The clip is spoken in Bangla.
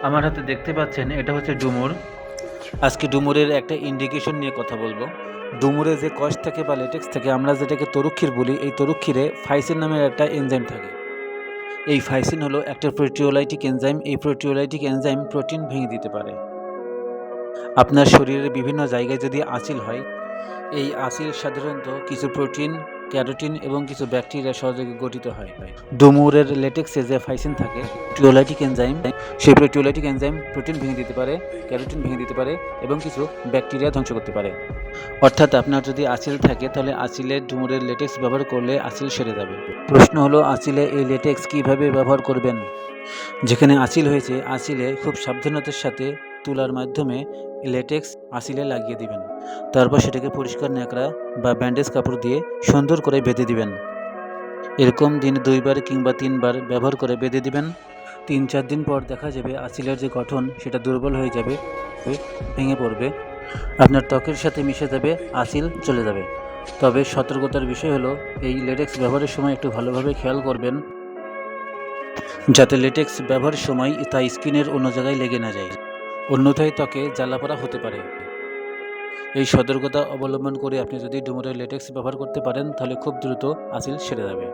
আমার হাতে দেখতে পাচ্ছেন এটা হচ্ছে ডুমুর। আজকে ডুমুরের একটা ইন্ডিকেশন নিয়ে কথা বলবো। ডুমুরে যে কষ থাকে বা লেটেক্স থাকে, আমরা যেটাকে তরুক্ষীর বলি, এই তরুক্ষীরে ফাইসিন নামের একটা এনজাইম থাকে। এই ফাইসিন হলো একটা প্রোটিওলাইটিক এনজাইম। এই প্রোটিওলাইটিক এনজাইম প্রোটিন ভেঙে দিতে পারে। আপনার শরীরের বিভিন্ন জায়গায় যদি আঁচিল হয়, এই আঁচিল সাধারণত কিছু প্রোটিন, ক্যারোটিন এবং কিছু ব্যাকটেরিয়া সহযোগে গঠিত হয়। ডুমুরের লেটেক্সে যে ফাইসিন থাকে, প্রোটিওলাইটিক এনজাইম, সেই প্রোটিওলাইটিক এনজাইম প্রোটিন ভেঙে দিতে পারে, ক্যারোটিন ভেঙে দিতে পারে এবং কিছু ব্যাকটেরিয়া ধ্বংস করতে পারে। অর্থাৎ আপনার যদি আঁচিল থাকে, তাহলে আঁচিলে ডুমুরের লেটেক্স ব্যবহার করলে আঁচিল সেরে যাবে। প্রশ্ন হলো, আঁচিলে এই লেটেক্স কিভাবে ব্যবহার করবেন? যেখানে আঁচিল হয়েছে, আঁচিলে খুব সাবধানতার সাথে তুলার মাধ্যমে লেটেক্স আঁচিলে লাগিয়ে দিবেন। তারপর সেটাকে পরিষ্কার ন্যাকড়া বা ব্যান্ডেজ কাপড় দিয়ে সুন্দর করে বেঁধে দিবেন। এরকম দিনে 2 বার কিংবা 3 বার ব্যবহার করে বেঁধে দিবেন। 3-4 দিন পর দেখা যাবে আঁচিলের যে গঠন সেটা দুর্বল হয়ে যাবে, ভেঙে পড়বে, আপনার ত্বকের সাথে মিশে যাবে, আঁচিল চলে যাবে। তবে সতর্কতার বিষয় হলো, এই লেটেক্স ব্যবহারের সময় একটু ভালোভাবে খেয়াল করবেন যাতে লেটেক্স ব্যবহারের সময় তা স্কিনের অন্য জায়গায় লেগে না যায়, অন্যথায় ত্বকে জ্বালাপোড়া হতে পারে। এই সতর্কতা অবলম্বন করে আপনি যদি ডুমুরের লেটেক্স ব্যবহার করতে পারেন, তাহলে খুব দ্রুত আঁচিল সেরে যাবে।